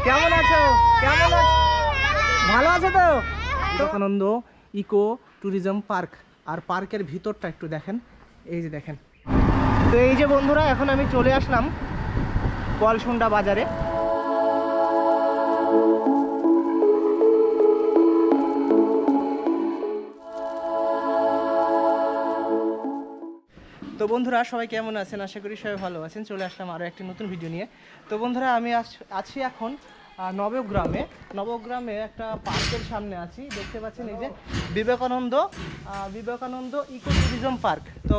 কেমন আছো? কেমন আছো? ভালো আছো তো? বিবেকানন্দ ইকো ট্যুরিজম পার্ক, আর পার্কের ভিতরটা একটু দেখেন। এই যে দেখেন। তো এই যে বন্ধুরা, এখন আমি চলে আসলাম কলসুন্ডা বাজারে। তো বন্ধুরা, সবাই কেমন আছেন? আশা করি সবাই ভালো আছেন। চলে আসলাম আরও একটি নতুন ভিডিও নিয়ে। তো বন্ধুরা, আমি আছি এখন নবগ্রামে একটা পার্কের সামনে আছি। দেখতে পাচ্ছেন এই যে বিবেকানন্দ ইকো ট্যুরিজম পার্ক। তো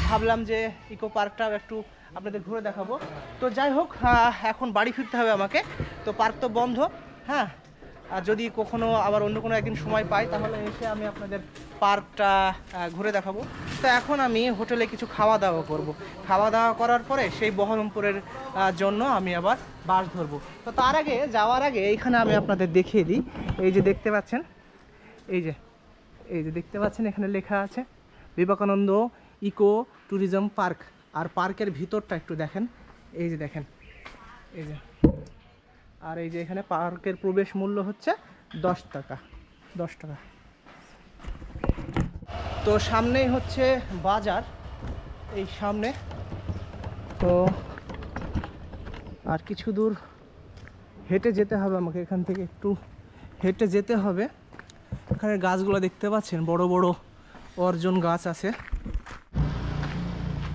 ভাবলাম যে ইকো পার্কটাও একটু আপনাদের ঘুরে দেখাবো। তো যাই হোক, এখন বাড়ি ফিরতে হবে আমাকে। তো পার্ক তো বন্ধ, হ্যাঁ। আর যদি কখনো আবার অন্য কোনো একদিন সময় পাই, তাহলে এসে আমি আপনাদের পার্কটা ঘুরে দেখাবো। তো এখন আমি হোটেলে কিছু খাওয়া দাওয়া করব। খাওয়া দাওয়া করার পরে সেই বহরমপুরের জন্য আমি আবার বাস ধরবো। তো তার আগে, যাওয়ার আগে এইখানে আমি আপনাদের দেখিয়ে দিই। এই যে দেখতে পাচ্ছেন, এই যে দেখতে পাচ্ছেন, এখানে লেখা আছে বিবেকানন্দ ইকো ট্যুরিজম পার্ক। আর পার্কের ভিতরটা একটু দেখেন। এই যে দেখেন, এই যে। আর এই যে এখানে পার্কের প্রবেশ মূল্য হচ্ছে 10 টাকা। তো সামনেই হচ্ছে বাজার, এই সামনে। তো আর কিছু দূর হেঁটে যেতে হবে আমাকে, এখান থেকে একটু হেঁটে যেতে হবে। এখানে গাছগুলো দেখতে পাচ্ছেন, বড় বড় অর্জুন গাছ আছে।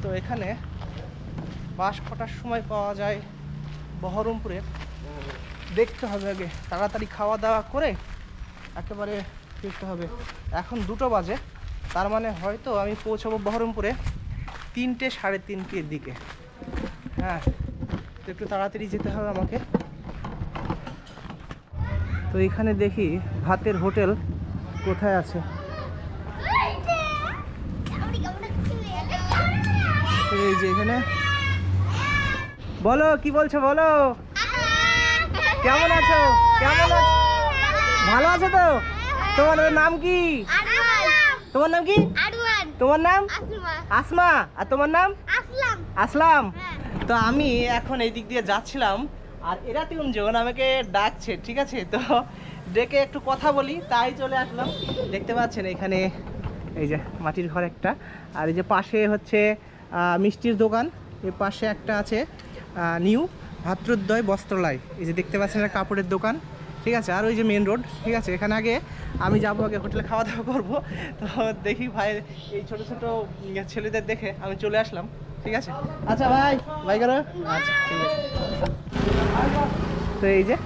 তো এখানে বাস কটার সময় পাওয়া যায় বহরমপুরে দেখতে হবে। আগে তাড়াতাড়ি খাওয়া দাওয়া করে একেবারে ফিরতে হবে। এখন 2টো বাজে, তার মানে হয়তো আমি পৌঁছাবো বহরমপুরে 3টে সাড়ে 3টের দিকে। হ্যাঁ, তো একটু তাড়াতাড়ি যেতে হবে আমাকে। তো এখানে দেখি ভাতের হোটেল কোথায় আছে। এই যে এখানে। বলো, কি বলছো বলো? কেমন আছো? ভালো আছো তো? তোমার নাম কি? তোমার নাম কি? তোমার নাম আসমা। আর তোমার নাম? আসলাম। তো আমি এখন এই দিক দিয়ে যাচ্ছিলাম, আর এরা তিনজন আমাকে ডাকছে, ঠিক আছে? তো ডেকে একটু কথা বলি, তাই চলে আসলাম। দেখতে পাচ্ছেন এখানে এই যে মাটির ঘর একটা, আর এই যে পাশে হচ্ছে মিষ্টির দোকান। এর পাশে একটা আছে নিউ ভাতৃদ্বয় বস্ত্রালয়। এই যে দেখতে পাচ্ছেন, একটা কাপড়ের দোকান, ঠিক আছে? আর ওই যে মেন রোড, ঠিক আছে? এখানে আগে আমি যাবো, আগে হোটেলে খাওয়া দাওয়া করবো। তো দেখি ভাই, এই ছোট ছোট ছেলেদের দেখে আমি চলে আসলাম, ঠিক আছে? আচ্ছা ভাই করো। আচ্ছা, ঠিক আছে। তো এই যে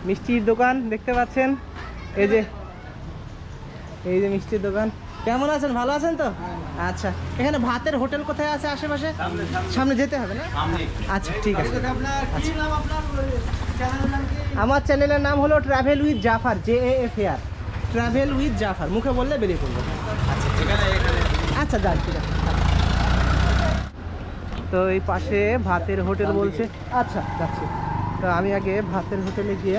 মিষ্টির দোকান দেখতে পাচ্ছেন, এই যে মিষ্টির দোকান। কেমন আছেন? ভালো আছেন তো? আচ্ছা, এখানে ভাতের হোটেল কোথায় আছে আশেপাশে? সামনে যেতে হবে না? আচ্ছা, ঠিক আছে। আমার চ্যানেলের নাম হলো travel with Jafar, JAFAR, travel with Jafar. মুখে বললে বেরিয়ে পড়বো। আচ্ছা, যান, ঠিক আছে। তো এই পাশে ভাতের হোটেল বলছে। আচ্ছা, যাচ্ছি। তো আমি আগে ভাতের হোটেলে গিয়ে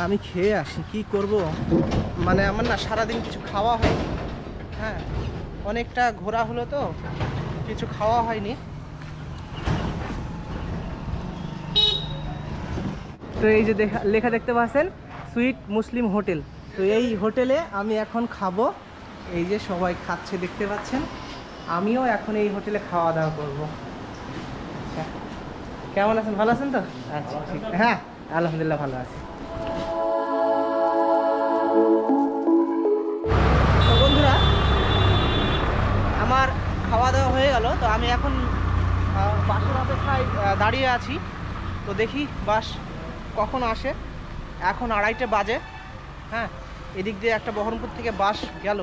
আমি খেয়ে আসি। কি করব, মানে আমার না সারাদিন কিছু খাওয়া হয়নি। হ্যাঁ, অনেকটা ঘোরা হলো, তো কিছু খাওয়া হয়নি। তো এই যে লেখা দেখতে পাচ্ছেন, সুইট মুসলিম হোটেল। তো এই হোটেলে আমি এখন খাবো। এই যে সবাই খাচ্ছে দেখতে পাচ্ছেন, আমিও এখন এই হোটেলে খাওয়া দাওয়া করবো। আচ্ছা, কেমন আছেন? ভালো আছেন তো? আচ্ছা, ঠিক। হ্যাঁ, আলহামদুলিল্লাহ ভালো আছি। তো বন্ধুরা, আমার খাওয়া দাওয়া হয়ে গেল। তো আমি এখন বাসের অপেক্ষায় দাঁড়িয়ে আছি। তো দেখি বাস কখন আসে। এখন 2:30 বাজে। হ্যাঁ, এদিক দিয়ে একটা বহরমপুর থেকে বাস গেল।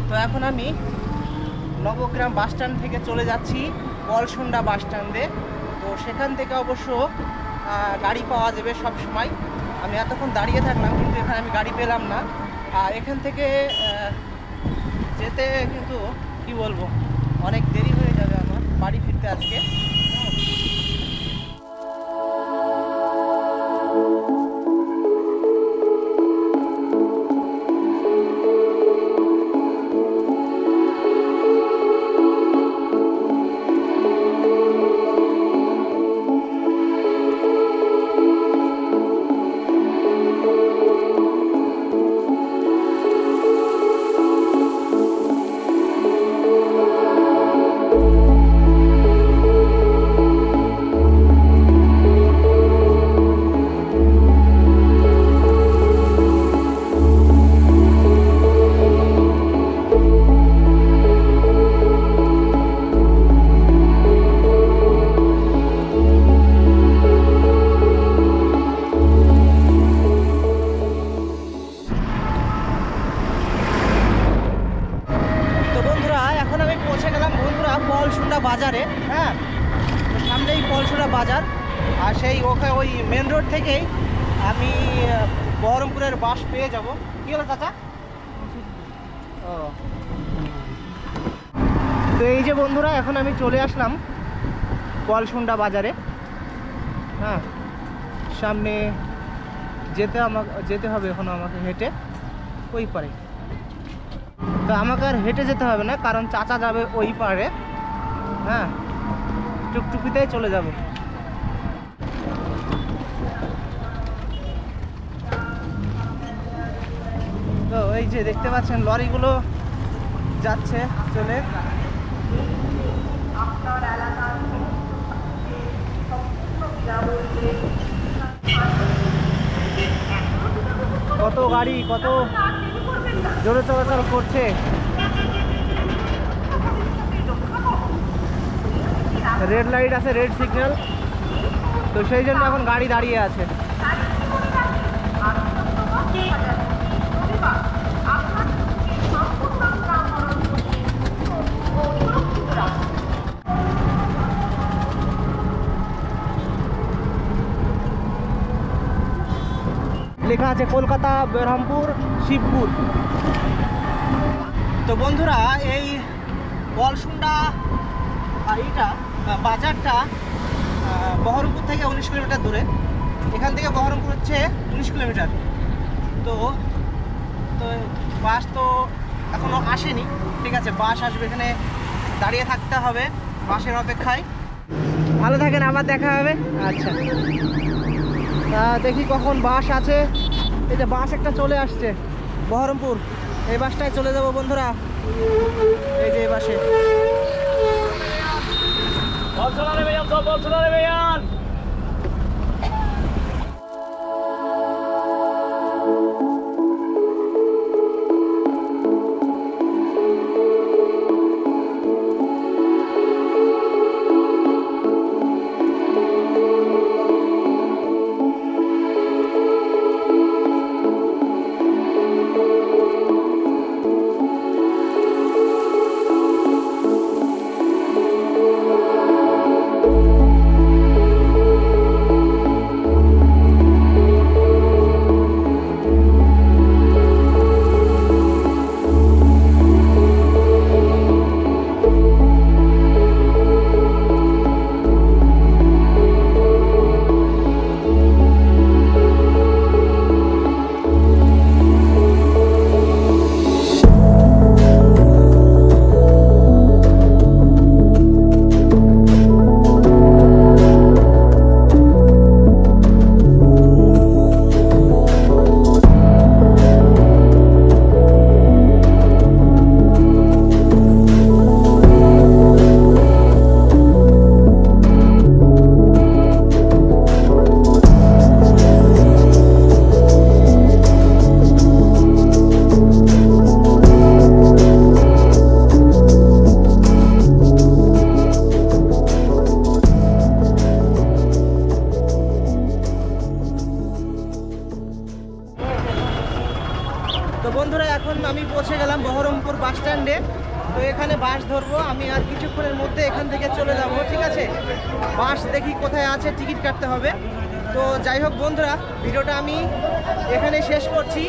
তো এখন আমি নবগ্রাম বাস স্ট্যান্ড থেকে চলে যাচ্ছি কলসুন্ডা বাস স্ট্যান্ডে। তো সেখান থেকে অবশ্য গাড়ি পাওয়া যাবে সব সময়। আমি এতক্ষণ দাঁড়িয়ে থাকলাম, কিন্তু এখানে আমি গাড়ি পেলাম না। আর এখান থেকে যেতে কিন্তু কি বলবো, অনেক দেরি হয়ে যাবে আমার বাড়ি ফিরতে আজকে। বাজার। আর সেই ওই মেন রোড থেকেই আমি বহরমপুরের বাস পেয়ে যাব। কী হলো চাচা? ও, তো এই যে বন্ধুরা, এখন আমি চলে আসলাম কলসুন্ডা বাজারে। হ্যাঁ, সামনে যেতে হবে এখন আমাকে হেঁটে ওই পারে। তো আমাকে আর হেঁটে যেতে হবে না, কারণ চাচা যাবে ওই পারে। হ্যাঁ, টুকটুকিতেই চলে যাব। তো এই যে দেখতে পাচ্ছেন লরিগুলো যাচ্ছে চলে। কত গাড়ি, কত জোরে চলাচল করছে। রেড লাইট আছে, রেড সিগন্যাল, তো সেই জন্য এখন গাড়ি দাঁড়িয়ে আছে। লেখা আছে কলকাতা, বেরহামপুর, শিবপুর। তো বন্ধুরা, এই কলসুন্ডা এইটা বাজারটা বহরমপুর থেকে 19 কিলোমিটার দূরে। এখান থেকে বহরমপুর হচ্ছে 19 কিলোমিটার। তো বাস তো এখনও আসেনি। ঠিক আছে, বাস আসবে, এখানে দাঁড়িয়ে থাকতে হবে বাসের অপেক্ষায়। ভালো থাকেন, আবার দেখা হবে। আচ্ছা, দেখি কখন বাস আছে। এই যে বাস একটা চলে আসছে বহরমপুর, এই বাসটায় চলে যাব বন্ধুরা। এই যে এই বাসে বন্ধুরা, এখন আমি পৌঁছে গেলাম বহরমপুর বাস স্ট্যান্ডে। তো এখানে বাস ধরবো আমি, আর কিছুক্ষণের মধ্যে এখান থেকে চলে যাব। ঠিক আছে, বাস দেখি কোথায় আছে, টিকিট কাটতে হবে। তো যাই হোক বন্ধুরা, ভিডিওটা আমি এখানে শেষ করছি।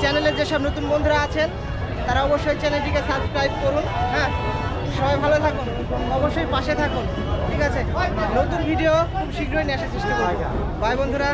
চ্যানেলের যেসব নতুন বন্ধুরা আছেন তারা অবশ্যই চ্যানেলটিকে সাবস্ক্রাইব করুন। হ্যাঁ, সবাই ভালো থাকুন, অবশ্যই পাশে থাকুন। ঠিক আছে, নতুন ভিডিও খুব শীঘ্রই নিয়ে আসার চেষ্টা করব। বাই বন্ধুরা।